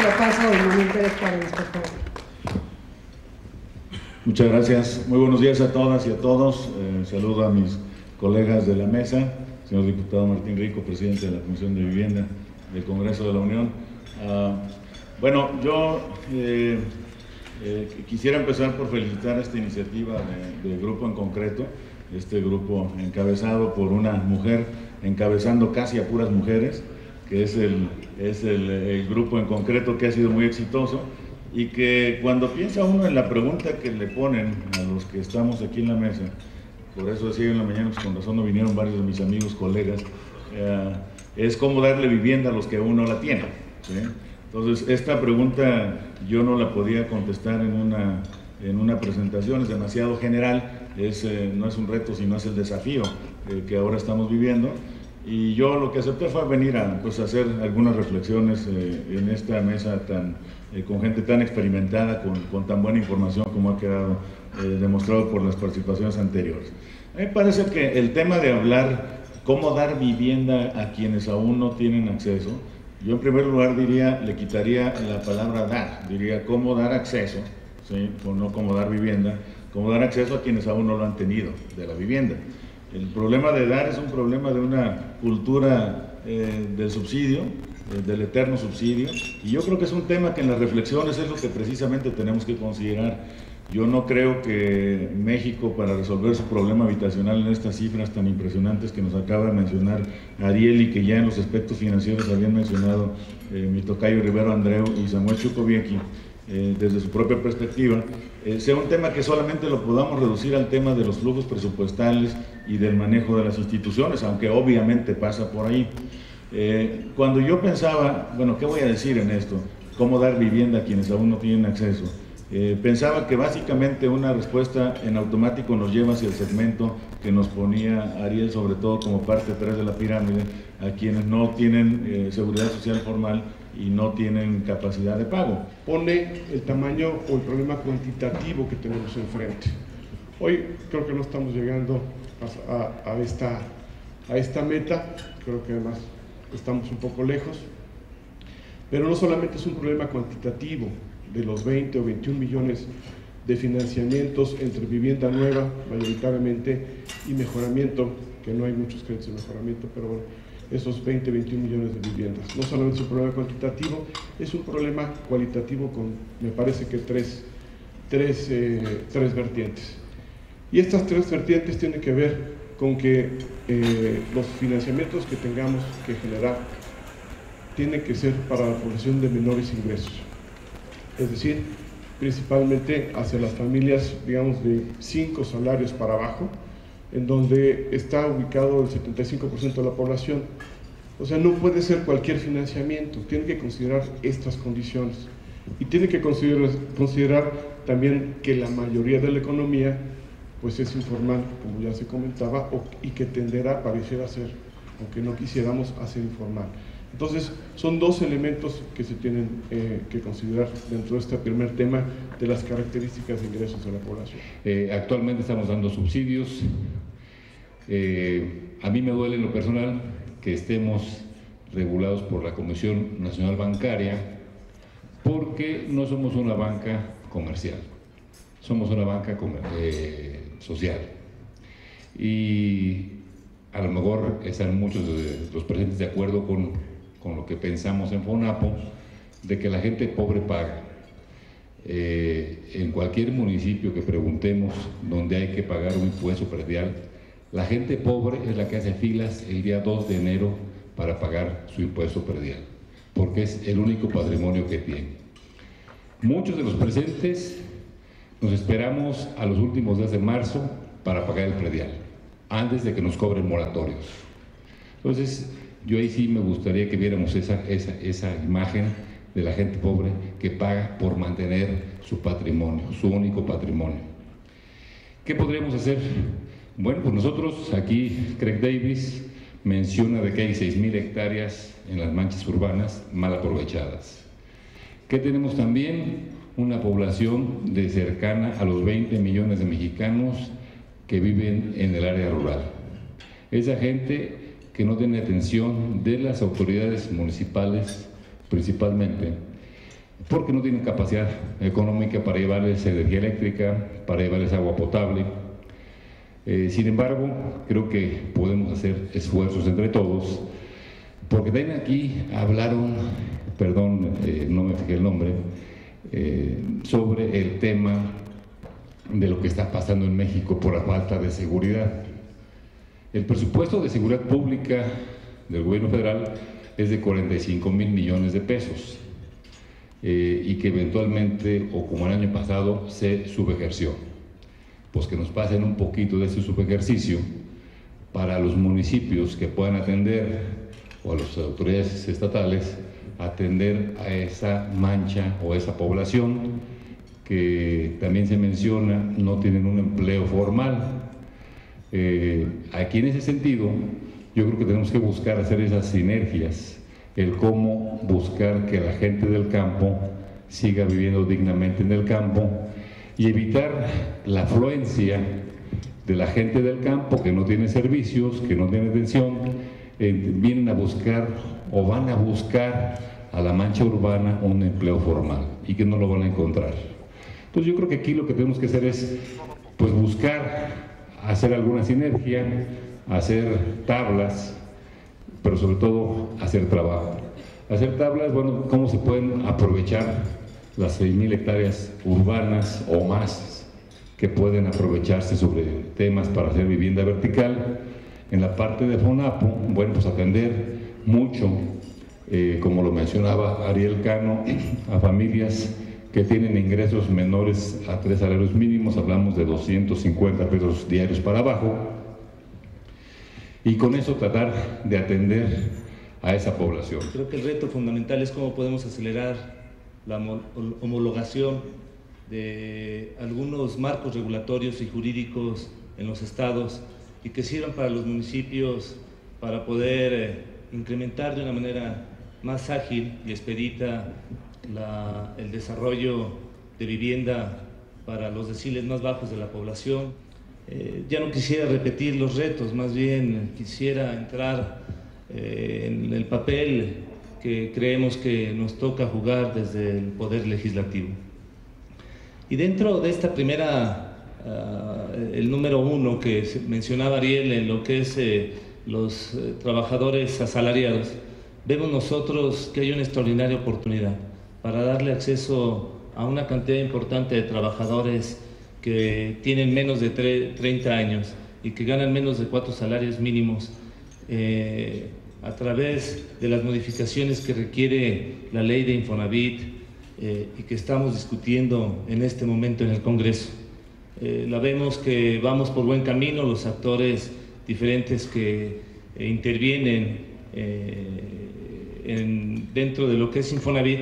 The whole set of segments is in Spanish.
lo paso el momento de Cuadras, por favor. Muchas gracias. Muy buenos días a todas y a todos. Saludo a mis colegas de la mesa, señor diputado Martín Rico, presidente de la Comisión de Vivienda del Congreso de la Unión. Bueno, yo quisiera empezar por felicitar esta iniciativa del grupo en concreto, este grupo encabezado por una mujer, encabezando casi a puras mujeres, que es el grupo en concreto que ha sido muy exitoso, y que cuando piensa uno en la pregunta que le ponen a los que estamos aquí en la mesa, por eso decía en la mañana, pues con razón no vinieron varios de mis amigos, colegas, es cómo darle vivienda a los que aún no la tienen, ¿sí? Entonces, esta pregunta yo no la podía contestar en una presentación, es demasiado general, no es un reto, sino es el desafío que ahora estamos viviendo. Y yo lo que acepté fue venir a hacer algunas reflexiones en esta mesa con gente tan experimentada, con tan buena información como ha quedado demostrado por las participaciones anteriores. A mí me parece que el tema de hablar cómo dar vivienda a quienes aún no tienen acceso, yo en primer lugar le quitaría la palabra dar, diría cómo dar acceso, ¿sí? O no cómo dar vivienda, cómo dar acceso a quienes aún no lo han tenido de la vivienda. El problema de dar es un problema de una cultura del subsidio, del eterno subsidio, y yo creo que es un tema que en las reflexiones es lo que precisamente tenemos que considerar. Yo no creo que México, para resolver su problema habitacional en estas cifras tan impresionantes que nos acaba de mencionar Ariel y que ya en los aspectos financieros habían mencionado mi tocayo Rivero Andreu y Samuel Chukowiecki, desde su propia perspectiva, sea un tema que solamente lo podamos reducir al tema de los flujos presupuestales y del manejo de las instituciones, aunque obviamente pasa por ahí. Cuando yo pensaba, bueno, ¿qué voy a decir en esto? ¿Cómo dar vivienda a quienes aún no tienen acceso? Pensaba que básicamente una respuesta en automático nos lleva hacia el segmento que nos ponía Ariel, sobre todo como parte 3 de la pirámide, a quienes no tienen seguridad social formal y no tienen capacidad de pago. Pone el tamaño o el problema cuantitativo que tenemos enfrente. Hoy creo que no estamos llegando a esta meta, creo que además estamos un poco lejos, pero no solamente es un problema cuantitativo de los 20 o 21 millones de financiamientos entre vivienda nueva, mayoritariamente, y mejoramiento, que no hay muchos créditos de mejoramiento, pero bueno, esos 20, 21 millones de viviendas. No solamente es un problema cuantitativo, es un problema cualitativo con, me parece que tres vertientes. Y estas tres vertientes tienen que ver con que los financiamientos que tengamos que generar tienen que ser para la población de menores ingresos. Es decir, principalmente hacia las familias, digamos, de 5 salarios para abajo, en donde está ubicado el 75% de la población. O sea, no puede ser cualquier financiamiento, tiene que considerar estas condiciones. Y tiene que considerar también que la mayoría de la economía pues es informal, como ya se comentaba, y que tenderá, pareciera ser, aunque no quisiéramos, a ser informal. Entonces, son dos elementos que se tienen que considerar dentro de este primer tema de las características de ingresos de la población. Actualmente estamos dando subsidios. A mí me duele en lo personal que estemos regulados por la Comisión Nacional Bancaria, porque no somos una banca comercial, somos una banca social. Y a lo mejor están muchos de los presentes de acuerdo con lo que pensamos en FONAPO, de que la gente pobre paga. En cualquier municipio que preguntemos donde hay que pagar un impuesto predial, la gente pobre es la que hace filas el día 2 de enero para pagar su impuesto predial, porque es el único patrimonio que tiene. Muchos de los presentes nos esperamos a los últimos días de marzo para pagar el predial, antes de que nos cobren moratorios. Entonces, yo ahí sí me gustaría que viéramos esa imagen de la gente pobre que paga por mantener su patrimonio, su único patrimonio. ¿Qué podríamos hacer? Bueno, pues nosotros aquí, Craig Davis menciona de que hay 6,000 hectáreas en las manchas urbanas mal aprovechadas. Que tenemos también una población de cercana a los 20 millones de mexicanos que viven en el área rural. Esa gente que no tiene atención de las autoridades municipales, principalmente, porque no tienen capacidad económica para llevarles energía eléctrica, para llevarles agua potable. Sin embargo, creo que podemos hacer esfuerzos entre todos, porque también aquí hablaron, perdón, no me fijé el nombre, sobre el tema de lo que está pasando en México por la falta de seguridad. El presupuesto de seguridad pública del gobierno federal es de 45,000 millones de pesos y que eventualmente, o como el año pasado, se subejerció. Pues que nos pasen un poquito de ese subejercicio para los municipios que puedan atender, o a las autoridades estatales, atender a esa mancha o esa población que también se menciona no tienen un empleo formal. Aquí en ese sentido, yo creo que tenemos que buscar hacer esas sinergias, el cómo buscar que la gente del campo siga viviendo dignamente en el campo y evitar la afluencia de la gente del campo que no tiene servicios, que no tiene atención, vienen a buscar o van a buscar a la mancha urbana un empleo formal y que no lo van a encontrar. Entonces yo creo que aquí lo que tenemos que hacer es pues buscar hacer alguna sinergia, hacer tablas, pero sobre todo hacer trabajo. Hacer tablas, bueno, cómo se pueden aprovechar las 6,000 hectáreas urbanas o más que pueden aprovecharse sobre temas para hacer vivienda vertical. En la parte de FONAPO, bueno, pues atender mucho, como lo mencionaba Ariel Cano, a familias que tienen ingresos menores a 3 salarios mínimos, hablamos de 250 pesos diarios para abajo, y con eso tratar de atender a esa población. Creo que el reto fundamental es cómo podemos acelerar la homologación de algunos marcos regulatorios y jurídicos en los estados y que sirvan para los municipios para poder incrementar de una manera más ágil y expedita el desarrollo de vivienda para los deciles más bajos de la población. Ya no quisiera repetir los retos, más bien quisiera entrar en el papel que creemos que nos toca jugar desde el Poder Legislativo. Y dentro de esta primera, el número 1 que mencionaba Ariel en lo que es los trabajadores asalariados, vemos nosotros que hay una extraordinaria oportunidad para darle acceso a una cantidad importante de trabajadores que tienen menos de 30 años y que ganan menos de 4 salarios mínimos a través de las modificaciones que requiere la ley de Infonavit y que estamos discutiendo en este momento en el Congreso. La vemos que vamos por buen camino, los actores diferentes que intervienen dentro de lo que es Infonavit,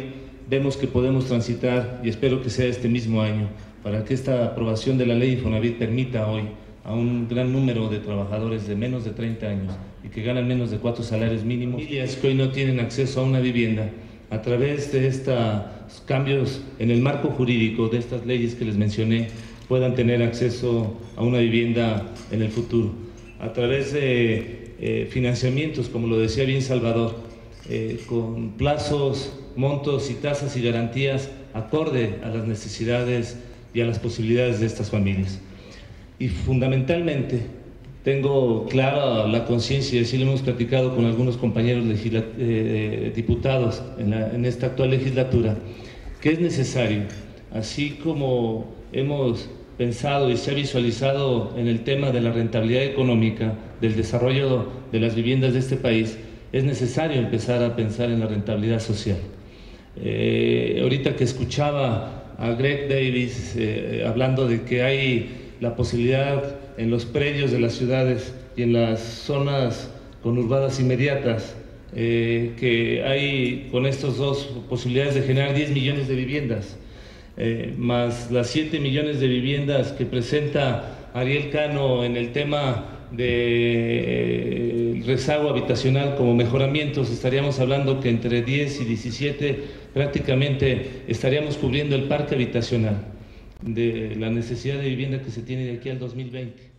vemos que podemos transitar, y espero que sea este mismo año, para que esta aprobación de la ley Infonavit permita hoy a un gran número de trabajadores de menos de 30 años y que ganan menos de 4 salarios mínimos, familias que hoy no tienen acceso a una vivienda, a través de estos cambios en el marco jurídico de estas leyes que les mencioné, puedan tener acceso a una vivienda en el futuro, a través de financiamientos, como lo decía bien Salvador, con plazos, montos y tasas y garantías acorde a las necesidades y a las posibilidades de estas familias. Y fundamentalmente tengo clara la conciencia, y así lo hemos platicado con algunos compañeros diputados en esta actual legislatura, que es necesario, así como hemos pensado y se ha visualizado en el tema de la rentabilidad económica, del desarrollo de las viviendas de este país, es necesario empezar a pensar en la rentabilidad social. Ahorita que escuchaba a Greg Davis hablando de que hay la posibilidad en los predios de las ciudades y en las zonas conurbadas inmediatas, que hay con estas dos posibilidades de generar 10 millones de viviendas, más las 7 millones de viviendas que presenta Ariel Cano en el tema del rezago habitacional como mejoramientos, estaríamos hablando que entre 10 y 17 prácticamente estaríamos cubriendo el parque habitacional de la necesidad de vivienda que se tiene de aquí al 2020.